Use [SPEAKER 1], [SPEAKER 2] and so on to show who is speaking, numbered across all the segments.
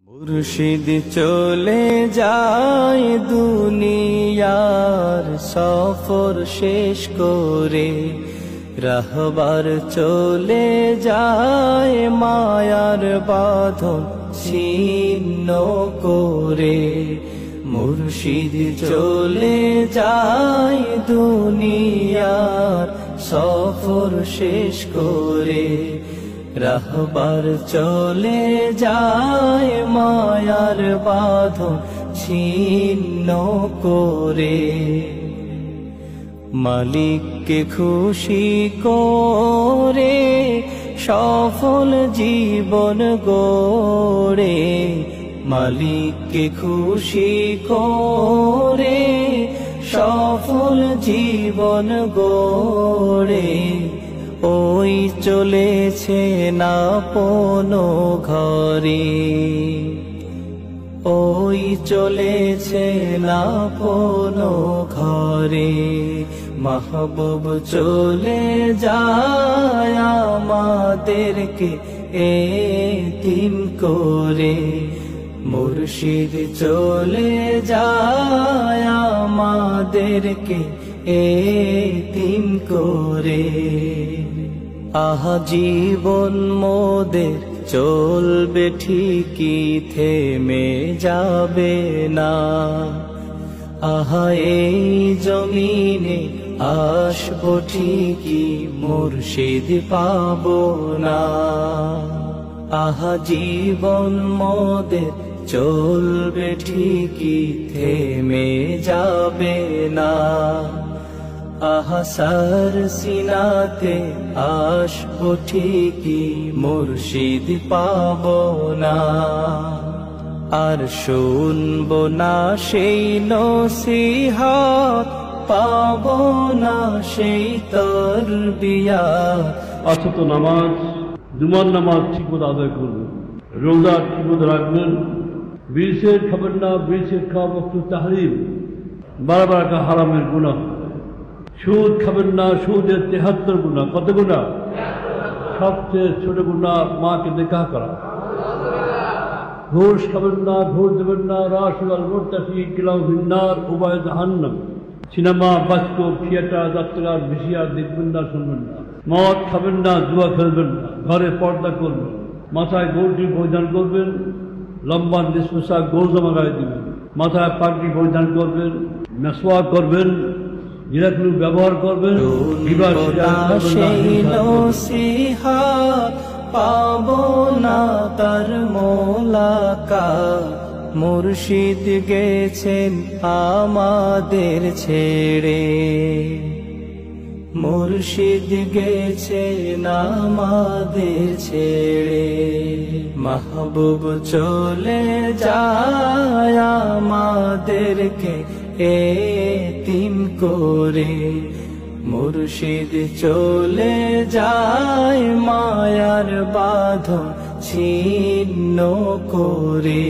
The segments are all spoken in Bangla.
[SPEAKER 1] মুর্শিদ চলে যায় দুনিয়ার সফর শেষ করে, রাহবার চলে যায় মায়ার বাঁধন ছিন্ন করে। মুর্শিদ চলে যায় দুনিয়ার সফর শেষ করে, রাহবার চলে যায় মায়ার বাঁধন ছিন্ন করে। মালিককে খুশি করে সফল জীবন গড়ে, মালিককে খুশি করে সফল জীবন গড়ে। ওই চলেছে না আপনো ঘরে, ওই চলেছে না আপনো ঘরে। মাহবুব চলে যায় আমাদেরকে এতিম করে, মুর্শিদ চলে যায় আমাদেরকে এতিম করে। আহা জীবন মোদের চলবে ঠিকই, থেমে যাবে না। আহা এই জমিনে আসবো ঠিকই, মুর্শিদ পাবো না। আহা জীবন মোদের চলবে ঠিকই, থেমে যাবে না। আহা সার সিনাতে আসবো ঠিকই, মুর্শিদ পাবো না। আর শুনবো না সেই নসিহত, পাবো না সেই তরবিয়ত।
[SPEAKER 2] অথচ নামাজ, জুমার নামাজ ঠিকমতো আদায় করবেন, রোজা ঠিকমতো রাখবেন, বিড়ির খাবেন না, বিড়ির খাওয়া বস্তু তাহরিম, বারবার একটা হারামের গুনাহ। সুদ খাবেন না, সুদের 73 গুনাহ। কত গুনাহ? সবচেয়ে ছোট গুনাহ মাকে দেখা করা। ঘুষ খাবেন না, ঘুষ দেবেন না, রাশিয়াল মোর্তাফি কিলাম ভিন্নার উভয় জাহান্নাম। সিনেমা, বাস্কোপ, থিয়েটার, যাত্রা, ভিসিআর দেখবেন না, শুনবেন না। মদ খাবেন না, জুয়া খেলবেন না, ঘরে পর্দা করবেন, মাথায় গৌরটি পরিধান করবেন, লম্বা নিষ্পোষাক গোল জমা গায়ে দিবেন, মাথায় পাগড়ি পরিধান করবেন, মেসওয়াক করবেন, জিরাকুল ব্যবহার করবেন।
[SPEAKER 1] পাবো না তার মোলাকাত, মুর্শিদ গেছেন আমাদের ছেড়ে, মুর্শিদ গেছেন আমাদের ছেড়ে। মাহবুব চলে যায় আমাদেরকে এতিম করে, মুর্শিদ চলে যায় মায়ার বাঁধন ছিন্ন করে।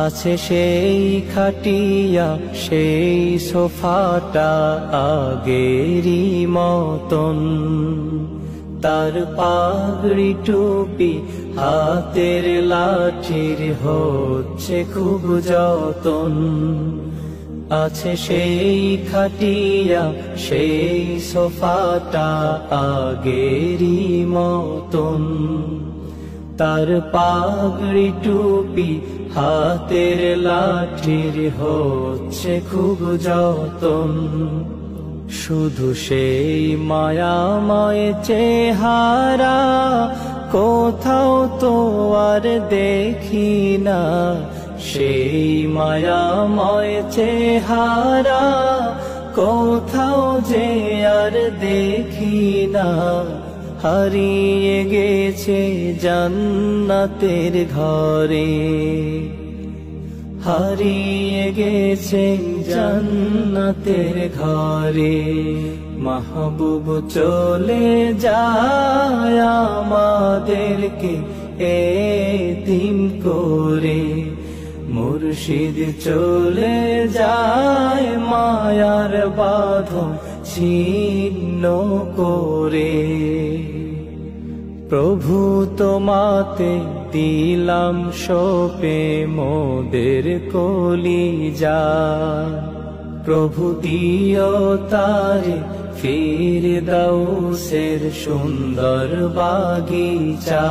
[SPEAKER 1] আছে সেই খাটিয়া, সেই সোফাটা আগেরই মতন, তার পাগড়ি টুপি হাতের লাঠির হচ্ছে খুব যতন। আছে সেই খাটিয়া, সেই সোফাটা আগেরই মতন, তার পাগড়ি টুপি হাতের লাঠির হচ্ছে খুব যতন। শুধু সেই মায়াময় চেহারা কোথাও তো আর দেখি না, সেই মায়াময় চেহারা কোথাও যে আর দেখি না। হারিয়ে গেছে জান্নাতের ঘরে, হারিয়ে গেছে জান্নাতের ঘরে। মাহবুব চলে যায় আমাদেরকে এতিম করে, মুর্শিদ চলে যায় মায়ার বাঁধন ছিন্ন করে। প্রভু তোমাতে দিলাম সপে মোদের কলিজা প্রভু দিও তারে ফিরদাউসের সুন্দর বাগিচা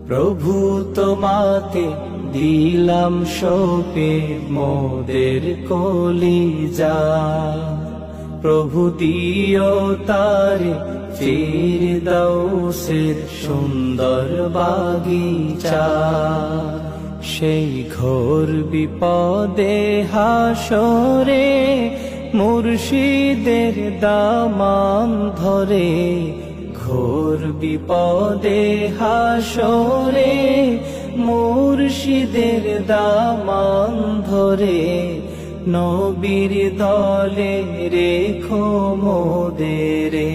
[SPEAKER 1] প্রভু তোমাতে দিলাম সপে মোদের কলিজা প্রভু দিও তারে ফিরদাউসের সুন্দর বাগিচা সেই ঘোর বিপদে হাসরে মুর্শিদের দামান ধরে ঘোর বিপদে হাসরে মুর্শিদের দামান ধরে নবীর দলে রেখো মোদেরে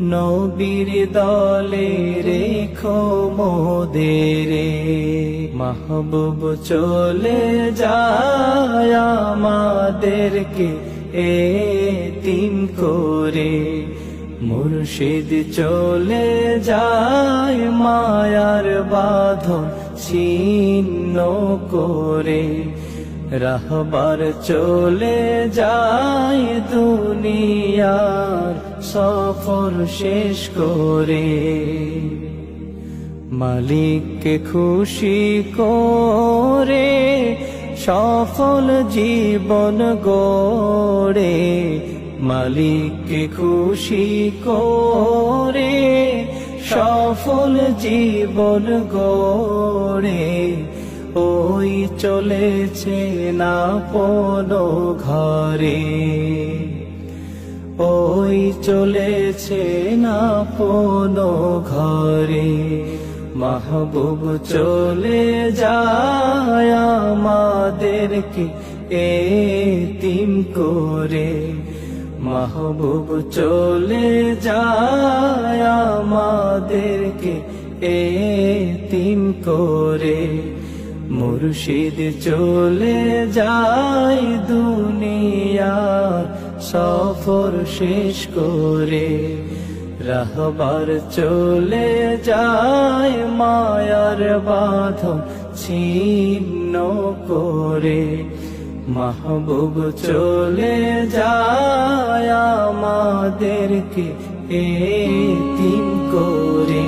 [SPEAKER 1] নবীর দলে রেখো মোদেরে মাহবুব চলে যায় আমাদেরকে এতিম করে মুর্শিদ চলে যায় মায়ার বাঁধন ছিন্ন করে রাহবার চলে যায় দুনিয়ার সফর শেষ করে মালিককে খুশি করে সফল জীবন গড়ে মালিককে খুশি করে সফল জীবন গড়ে ওই চলেছে না পোনো ঘরে ওই চলেছে না পোনো ঘরে মাহবুব চলে যায় আমাদেরকে এতিম করে মাহবুব চলে যায় আমাদেরকে এতিম করে মুর্শিদ চলে যায় দুনিয়ার সফর শেষ করে রাহবার চলে যায় মায়ার বাঁধন ছিন্ন করে মাহবুব চলে যায় আমাদেরকে এতিম করে